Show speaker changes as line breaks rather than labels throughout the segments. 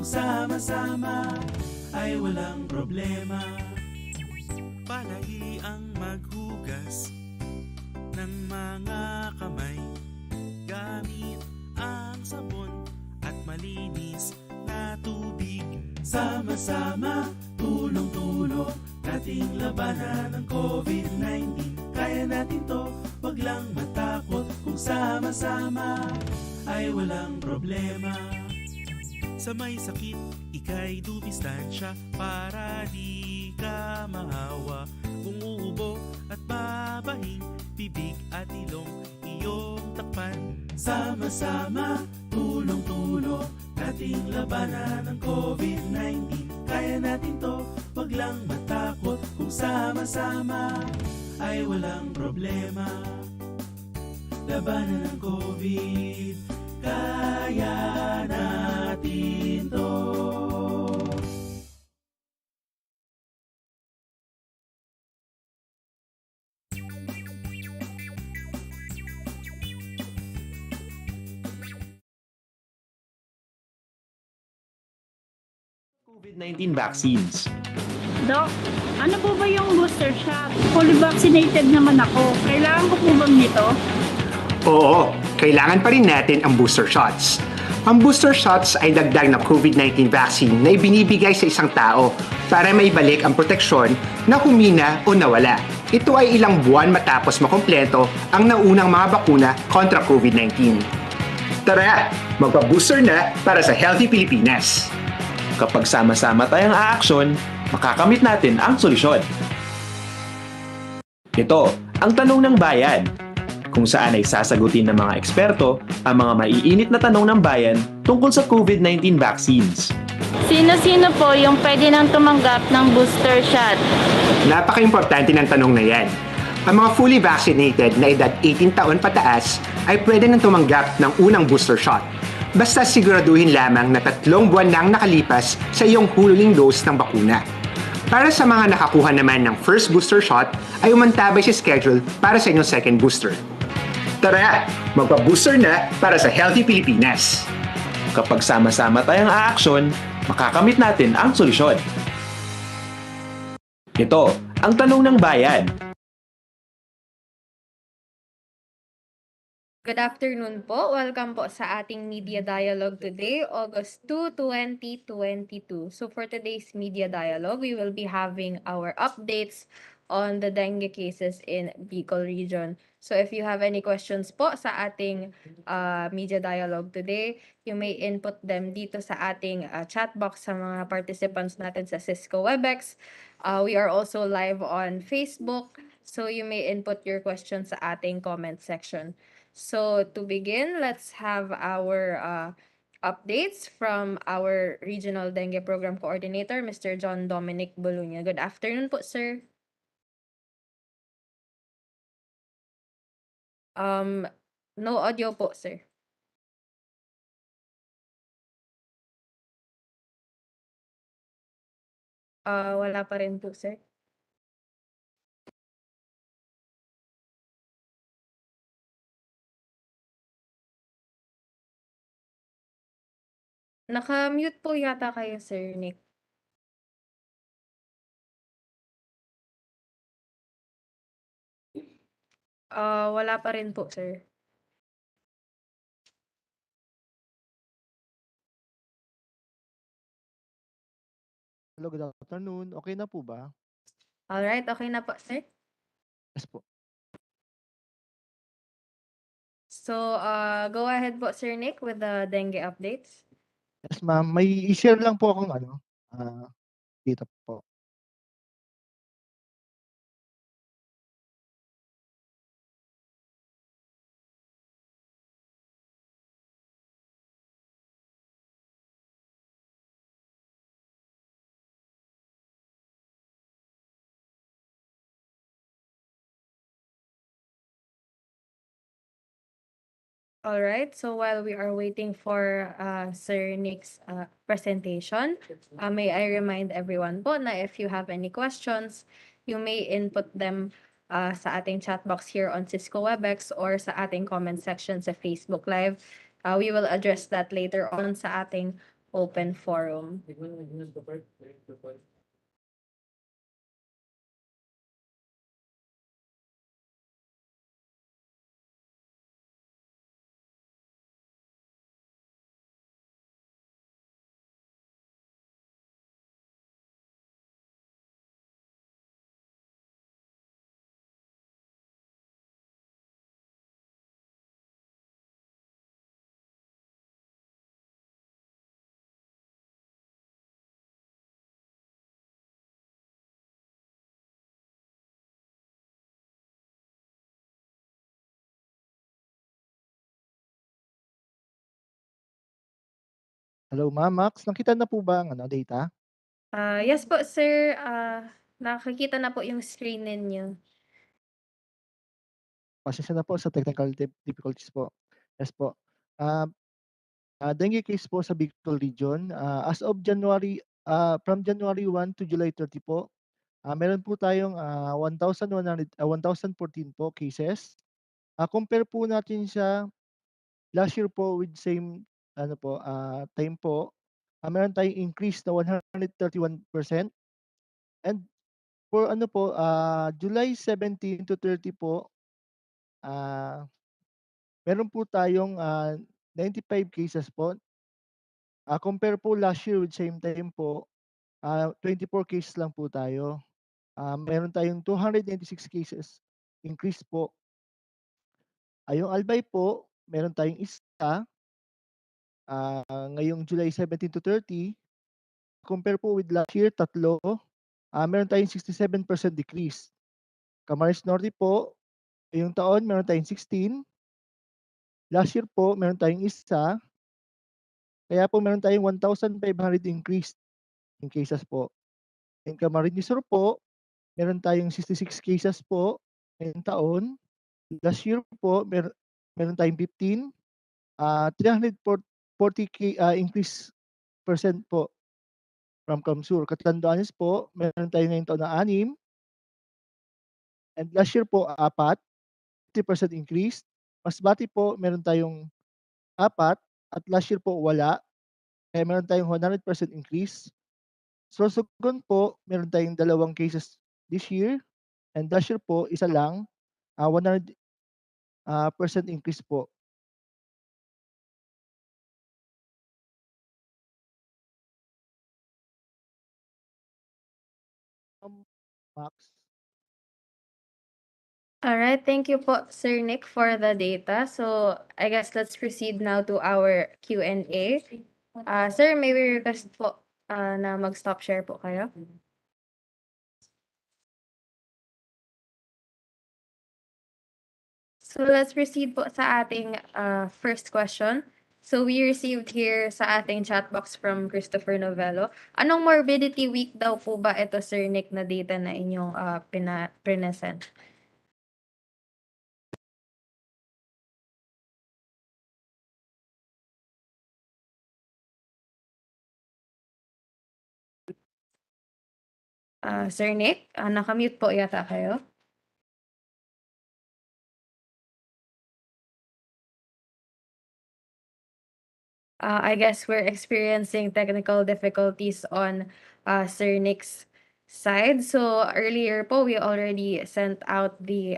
kung sama-sama ay walang problema.
Palagi ang maghugas ng mga kamay gamit ang sabon at malinis na tubig.
Sama-sama, tulong-tulong, nating labanan ang COVID-19. Kaya natin to, wag lang matakot. Kung sama-sama ay walang problema.
Sa may sakit, ika'y dumistansya para di ka mahawa. Kung uubo at babahing, bibig at ilong iyong takpan.
Sama-sama, tulong-tulong, nating labanan ang COVID-19. Kaya natin to, wag lang matakot. Kung sama-sama ay walang problema. Labanan ang COVID, kaya natin to.
COVID-19 vaccines.
Doc, ano po ba yung booster shot? Fully vaccinated naman ako. Kailangan ko po bang nito?
Oo, kailangan pa rin natin ang booster shots. Ang booster shots ay dagdag na COVID-19 vaccine na ibinibigay sa isang tao para maibalik ang proteksyon na humina o nawala. Ito ay ilang buwan matapos makompleto ang naunang mga bakuna kontra COVID-19. Tara, magpa-booster na para sa Healthy Pilipinas!
Kapag sama-sama tayong aaksyon, makakamit natin ang solusyon. Ito, ang tanong ng bayan. Kung saan ay sasagutin ng mga eksperto ang mga maiinit na tanong ng bayan tungkol sa COVID-19 vaccines.
Sino-sino po yung pwede nang tumanggap ng booster shot?
Napaka-importante ng tanong na yan. Ang mga fully vaccinated na edad 18 taon pataas ay pwede nang tumanggap ng unang booster shot. Basta siguraduhin lamang na 3 buwan nang nakalipas sa iyong huling dose ng bakuna. Para sa mga nakakuha naman ng first booster shot, ay umantabay si schedule para sa inyong second booster. Tara, magpa-booster na para sa Healthy Pilipinas!
Kapag sama-sama tayong aaksyon, makakamit natin ang solusyon. Ito, ang tanong ng bayan.
Good afternoon po. Welcome po sa ating media dialogue today, August 2, 2022. So for today's media dialogue, we will be having our updates on the dengue cases in Bicol region. So if you have any questions po sa ating media dialogue today, you may input them dito sa ating chat box sa mga participants natin sa Cisco Webex. We are also live on Facebook, so you may input your questions sa ating comment section. So to begin, let's have our updates from our Regional Dengue Program Coordinator, Mr. John Dominic Bolunya. Good afternoon po, sir. No audio po, sir. Wala pa rin po, sir. Naka-mute po yata kayo, Sir Nick. Wala pa rin po, sir.
Hello, good afternoon. Okay na po ba?
Alright, okay na po, sir.
Yes po.
So, go ahead po, Sir Nick, with the dengue updates.
Yes, ma'am. May i-share lang po akong dito po.
All right, so while we are waiting for Sir Nick's presentation, may I remind everyone po na if you have any questions, you may input them sa ating chat box here on Cisco Webex or sa ating comment section sa Facebook Live. We will address that later on sa ating open forum.
Hello ma'am, Max, nakita na po ba ang data?
Yes po, sir. Nakikita na po yung screen ninyo.
Pasensya na po sa technical difficulties po. Yes po. Dengue case po sa Bicol region, as of from January 1 to July 30 po, meron po tayong 1,014 po cases. Compare po natin siya last year po with same time po, meron tayong increase na 131%. And for July 17 to 30 po, meron po tayong 95 cases po. Compare po last year with same time po, 24 cases lang po tayo. Meron tayong 296 cases increase po. Yung Albay po, meron tayong isa, ngayong July 17 to 30. Compare po with last year, 3, meron tayong 67% decrease. Camarines Norte po, yung taon meron tayong 16. Last year po, meron tayong isa. Kaya po meron tayong 1,500 increase in cases po. In Camarines Sur po, meron tayong 66 cases po ngayong taon. Last year po, meron tayong 15. 340 increase percent po from Camsur. Catanduanes po, meron tayong ngayong taon na 6. And last year po, 4. 50% increase. Masbate po, meron tayong 4. At last year po, wala. Kaya meron tayong 100% increase. Sorsogon po, meron tayong 2 cases this year. And last year po, isa lang. 100% increase po. Max.
All right, thank you po, Sir Nick, for the data. So I guess let's proceed now to our Q&A. Sir, may we request po na mag-stop share po kayo? So let's proceed po sa ating first question. So we received here sa ating chat box from Christopher Novello. Anong morbidity week daw po ba ito, Sir Nick, na data na inyong present? Sir Nick, nakamute po yata kayo. I guess we're experiencing technical difficulties on Sir Nick's side. So earlier po, we already sent out the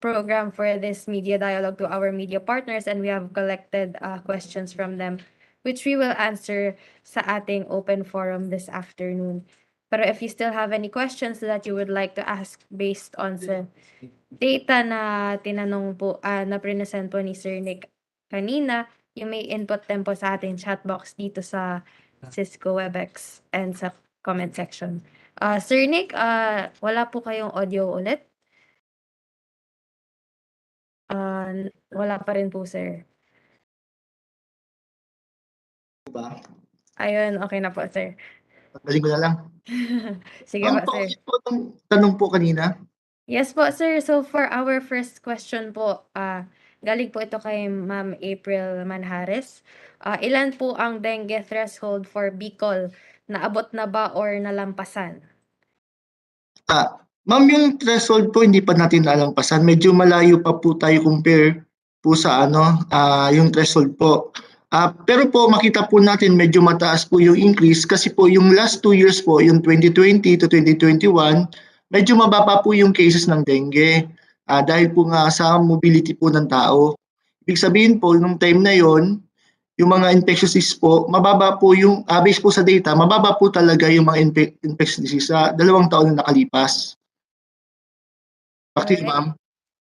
program for this media dialogue to our media partners, and we have collected questions from them, which we will answer sa ating open forum this afternoon. Pero if you still have any questions that you would like to ask based on sa data na tinanong po, na present po ni Sir Nick kanina, you may input them po sa ating chat box dito sa Cisco WebEx and sa comment section. Sir Nick, wala po kayong audio ulit? Wala pa rin po, sir.
Ba?
Ayun, okay na po, sir.
Galing ko na lang.
Sige po, sir.
Po itong tanong po kanina.
Yes po, sir. So for our first question po, galing po ito kay Ma'am April Manhares. Ilan po ang dengue threshold for Bicol? Naabot na ba or nalampasan?
Ma'am, yung threshold po hindi pa natin nalampasan. Medyo malayo pa po tayo compare po sa yung threshold po. Pero po makita po natin medyo mataas po yung increase kasi po yung last 2 years po, yung 2020 to 2021, medyo mababa po yung cases ng dengue. Dahil po nga sa mobility po ng tao. Ibig sabihin po, nung time na yon, yung mga infectious disease po, mababa po yung, based po sa data, mababa po talaga yung mga infectious disease sa 2 taon na nakalipas. Back to you,
Alright.
ma'am.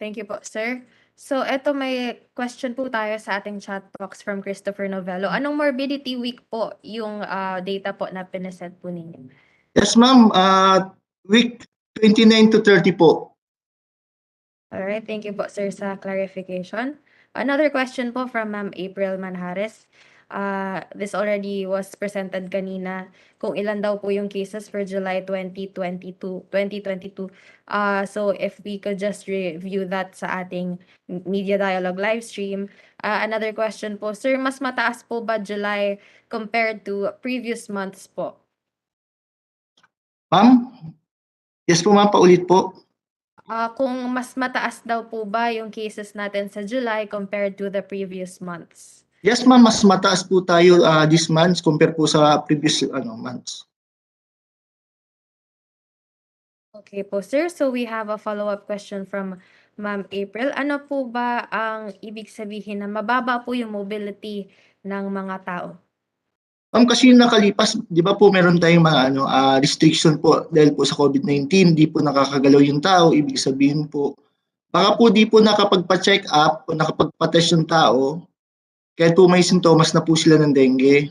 Thank you po, sir. So, eto may question po tayo sa ating chat box from Christopher Novello. Anong morbidity week po yung data po na pinesend po ninyo?
Yes, ma'am. Week 29 to 30 po.
Alright, thank you po, sir, sa clarification. Another question po from Ma'am April Manjares. This already was presented kanina, kung ilan daw po yung cases for July 2022. So if we could just review that sa ating Media Dialogue live stream. Another question po, sir, mas mataas po ba July compared to previous months po?
Ma'am? Yes po, ma'am. Paulit po.
Kung mas mataas daw po ba yung cases natin sa July compared to the previous months?
Yes, ma'am. Mas mataas po tayo this month compare po sa previous months.
Okay po, sir. So we have a follow-up question from Ma'am April. Ano po ba ang ibig sabihin na mababa po yung mobility ng mga tao?
Ma'am, kasi yung nakalipas, di ba po meron tayong mga restriction po dahil po sa COVID-19, di po nakakagalaw yung tao, ibig sabihin po, baka po di po nakapagpa-check up o nakapagpa-test yung tao, kaya po may sintomas na po sila ng dengue.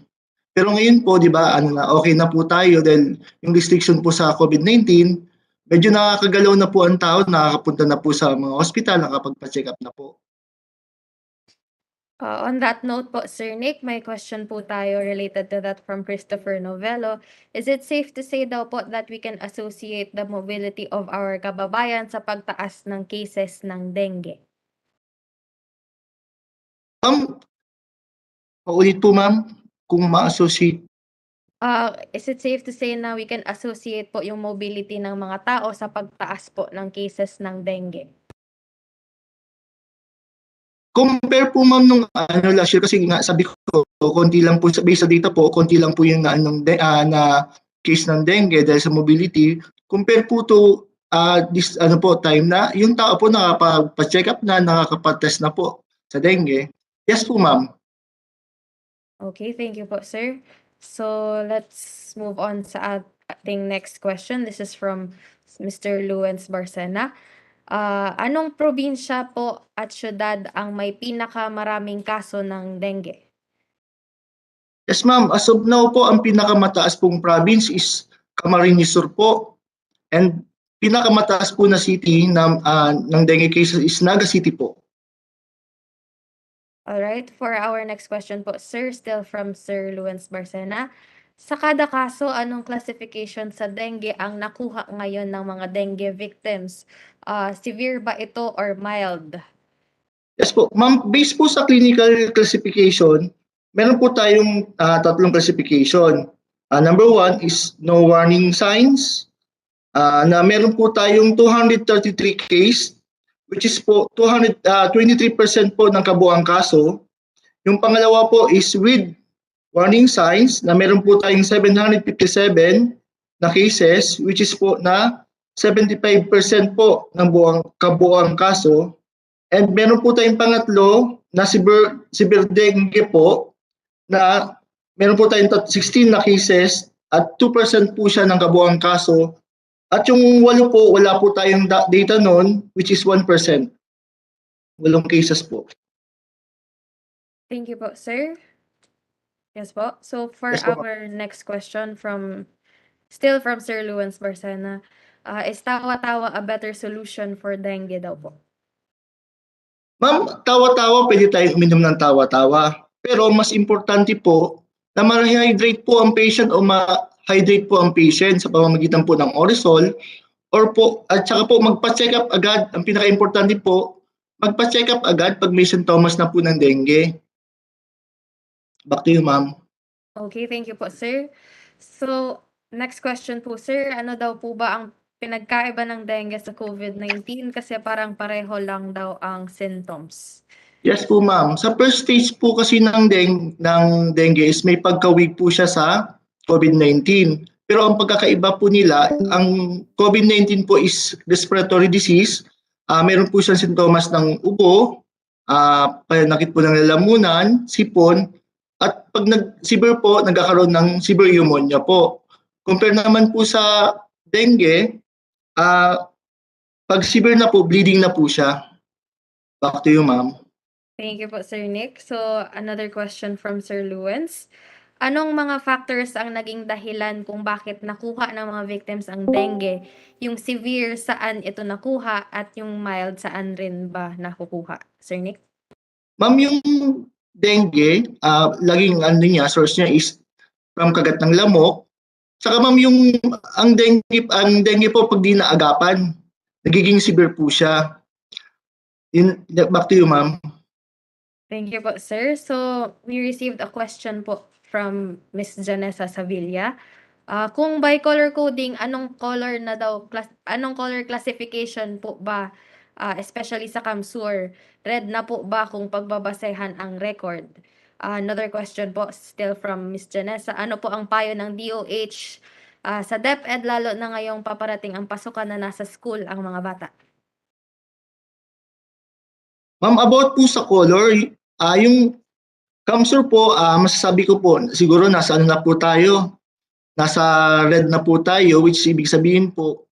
Pero ngayon po, di ba, okay na po tayo dahil yung restriction po sa COVID-19, medyo nakakagalaw na po ang tao, nakakapunta na po sa mga hospital, nakapagpa-check up na po.
On that note po, Sir Nick, may question po tayo related to that from Christopher Novello. Is it safe to say daw po that we can associate the mobility of our kababayan sa pagtaas ng cases ng dengue?
Paulit po, ma'am, kung ma-associate.
Is it safe to say na we can associate po yung mobility ng mga tao sa pagtaas po ng cases ng dengue?
Compare po, ma'am, nung last year, kasi nga sabi ko, konti lang po, based sa data po, konti lang po yung na case ng dengue dahil sa mobility. Compare po to this time na yung tao po nakapag-check up na, nakakapag-test na po sa dengue. Yes po, ma'am.
Okay, thank you po, sir. So let's move on sa ating next question. This is from Mr. Luens Barcena. Anong probinsya po at syudad ang may pinakamaraming kaso ng dengue?
Yes, ma'am. As of now po, ang pinakamataas pong province is Camarines Sur po. And pinakamataas po na city ng dengue cases is Naga City po.
Alright, for our next question po, sir, still from Sir Luens Barcena. Sa kada kaso, anong classification sa dengue ang nakuha ngayon ng mga dengue victims? Severe ba ito or mild?
Yes po. Ma'am, based po sa clinical classification, meron po tayong tatlong classification. Number 1 is no warning signs. Na meron po tayong 233 case, which is po 23% po ng kabuuang kaso. Yung pangalawa po is with warning signs na meron po tayong 757 na cases, which is po na 75% po ng kabuuang kaso. And meron po tayong pangatlo na severe dengue po na meron po tayong 16 na cases at 2% po siya ng kabuuang kaso. At yung 8 po, wala po tayong data noon, which is 1%. 8 cases po.
Thank you po, sir. Yes po. So for
Yes po,
our next question still from Sir Luens Barcena, is tawa-tawa a better solution for dengue daw po?
Ma'am, tawa-tawa, pwede tayong uminom ng tawa-tawa. Pero mas importante po na ma-hydrate po ang patient o ma-hydrate po ang patient sa pamamagitan po ng Orisol at saka po magpa-check up agad. Ang pinaka-importante po, magpa-check up agad pag may sintomas na po ng dengue. Back to you, ma'am.
Okay, thank you po, sir. So, next question po, sir. Ano daw po ba ang pinagkaiba ng dengue sa COVID-19? Kasi parang pareho lang daw ang symptoms.
Yes po ma'am. Sa first stage po kasi ng dengue is may pagkawig po siya sa COVID-19. Pero ang pagkakaiba po nila, ang COVID-19 po is respiratory disease. Meron po siyang sintomas ng ubo, pananakit po ng lalamunan, sipon, at pag nag-severe po, nagkakaroon ng severe pneumonia po. Compare naman po sa dengue, pag severe na po, bleeding na po siya. Back to you ma'am.
Thank you po, Sir Nick. So, another question from Sir Luens. Anong mga factors ang naging dahilan kung bakit nakuha ng mga victims ang dengue? Yung severe, saan ito nakuha? At yung mild, saan rin ba nakukuha? Sir Nick?
Ma'am, yung dengue, laging ano niya, source niya is from kagat ng lamok. Saka ma'am, ang dengue po pag di naagapan, nagiging severe po siya. Back to you, ma'am.
Thank you po, sir. So, we received a question po from Miss Janessa Sevilla. Kung bicolor coding, anong color classification po ba, especially sa CAMSUR? Red na po ba kung pagbabasehan ang record? Another question po, still from Miss Janessa. Ano po ang payo ng DOH sa DepEd, lalo na ngayong paparating ang pasukan na nasa school ang mga bata?
Ma'am, about po sa color, yung CAMSUR po, masasabi ko po, siguro nasa ano na po tayo, nasa red na po tayo, which ibig sabihin po,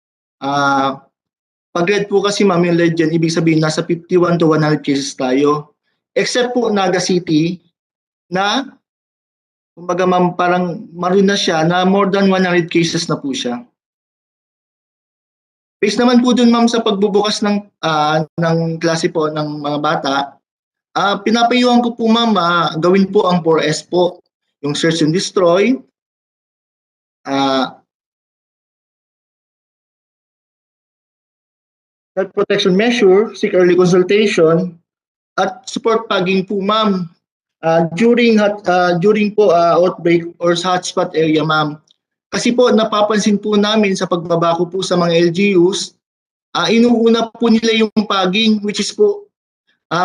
pag red po kasi ma'am, yung red dyan, ibig sabihin nasa 51 to 100 cases tayo. Except po Naga City, na, kumbaga ma'am, parang maroon na siya, na more than 100 cases na po siya. Based naman po dun ma'am sa pagbubukas ng klase po ng mga bata, pinapayuhan ko po ma'am, gawin po ang 4S po, yung search and destroy, health protection measure, seek early consultation, at support tagging po ma'am during po outbreak or sa hotspot area ma'am. Kasi po napapansin po namin sa pagbabako po sa mga LGUs, inuuna po nila yung tagging, which is po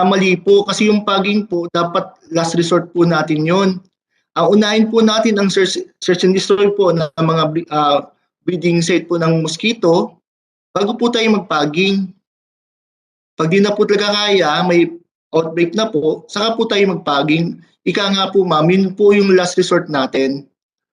mali po kasi yung tagging po dapat last resort po natin yon. Unahin po natin ang search and destroy po ng mga breeding site po ng mosquito bago po tayo mag-tagging. Pag di na po talaga kaya, may outbreak na po, saka po tayo mag-tagging. Ika nga po ma'am, yun po yung last resort natin.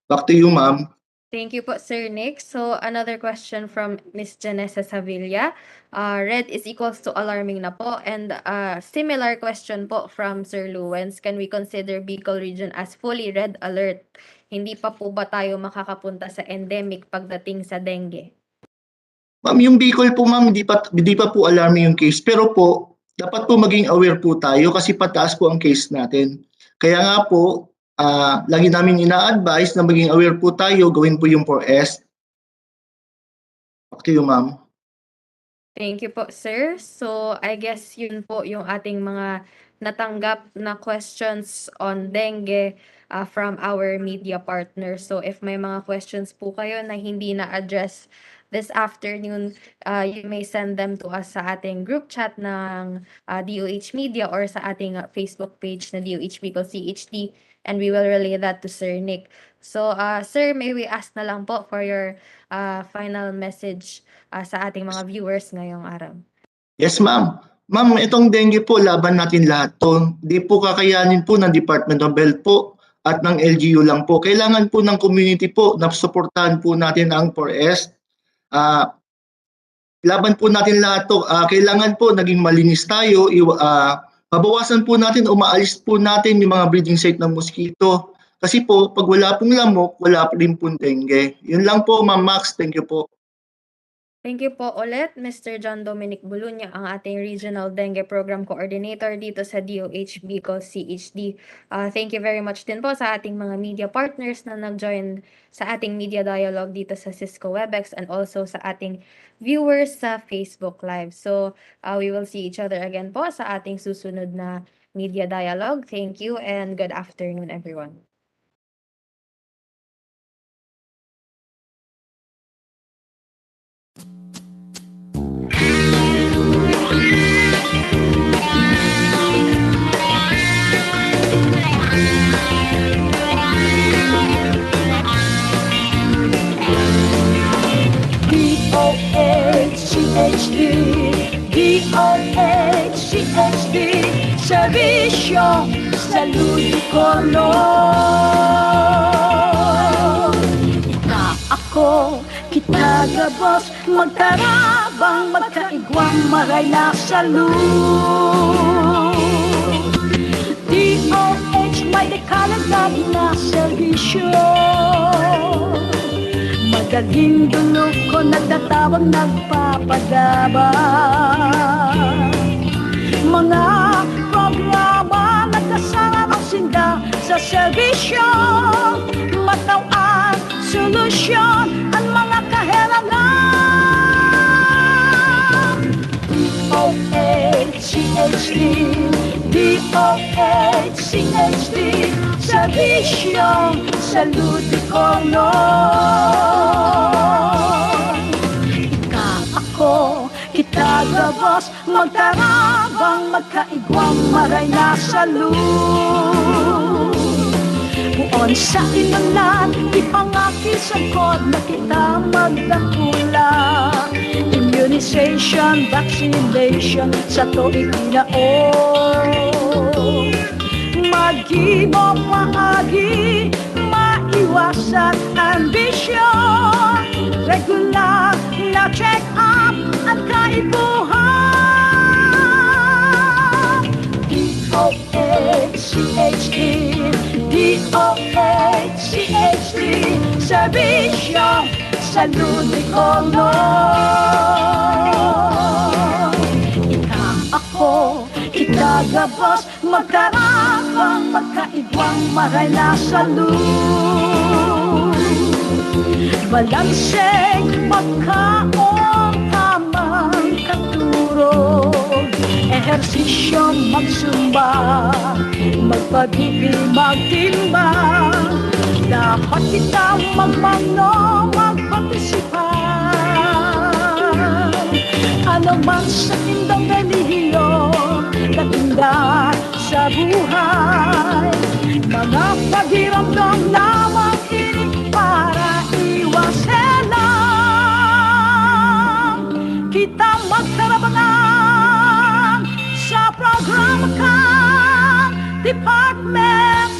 Back to you ma'am.
Thank you po, Sir Nick. So, another question from Miss Janessa Sevilla. Red is equals to alarming na po. And similar question po from Sir Luens. Can we consider Bicol region as fully red alert? Hindi pa po ba tayo makakapunta sa endemic pagdating sa dengue?
Ma'am, yung Bicol po ma'am, di pa po alarming yung case. Pero po, dapat po maging aware po tayo kasi pataas po ang case natin. Kaya nga po, lagi namin ina-advise na maging aware po tayo, gawin po yung 4S. Back to you, ma'am.
Thank you po, sir. So, I guess yun po yung ating mga natanggap na questions on dengue from our media partners. So, if may mga questions po kayo na hindi na-address this afternoon, you may send them to us sa ating group chat ng DOH Media or sa ating Facebook page na DOH Bicol CHD, and we will relay that to Sir Nick. So, sir, may we ask na lang po for your final message sa ating mga viewers ngayong araw.
Yes, ma'am. Ma'am, itong dengue po, laban natin lahat to. Di po kakayanin po ng Department of Health po at ng LGU lang po. Kailangan po ng community po na suportahan po natin ang 4S. Laban po natin lahat to. Kailangan po naging malinis tayo. Mabawasan po natin, umaalis po natin yung mga breeding site ng mosquito. Kasi po, pag wala pong lamok, wala rin pong dengue. Yun lang po, Ma'am Max. Thank you po.
Thank you po ulit, Mr. John Dominic Bulunya, ang ating Regional Dengue Program Coordinator dito sa DOH Bicol CHD. Thank you very much din po sa ating mga media partners na nag-join sa ating media dialogue dito sa Cisco WebEx and also sa ating viewers sa Facebook Live. So, we will see each other again po sa ating susunod na media dialogue. Thank you and good afternoon, everyone.
CHD, DOHCHD, serbisyo sa Ludicolo. Ako, kita gabos, magtarabang, magkaigwang, maray na salud. DOH, may dekalagdag na serbisyo. Madaling dulog ko, nagtatawag, nagpapadabang. Mga programa, nagkasama ang sinda sa serbisyo. Matawaan, solusyon ang mga kahirangan. DOHCHD, DOHCHD, serbisyo sa Ludicolo. Ika, ako, kita gabos, magtarabang, magkaigwang, maray na salud. Buon sa inulan, ipangakisagod na kita magdakula. Immunization, vaccination, sa tuig tinaon. Mag-ibo maagi, maiwasan ambisyon. Regular na check-up at kaibuhan. DOHCHD, DOHCHD, serbisyo sa Ludicolo. Ika, ako, kita gabos, magtarabang, magkaigwang, maray na salud. Balanseng, magkaon, tamang katurog. Ehersisyo, magsumba, magpagibig, magtimbang. Dapat kita magmano, magpatisipan. Ano man sa tindang relihiyo, katinda sa buhay. Mga pagiramdam lamang ini para iwaselang. Kita magtarabangan sa programa ka, Department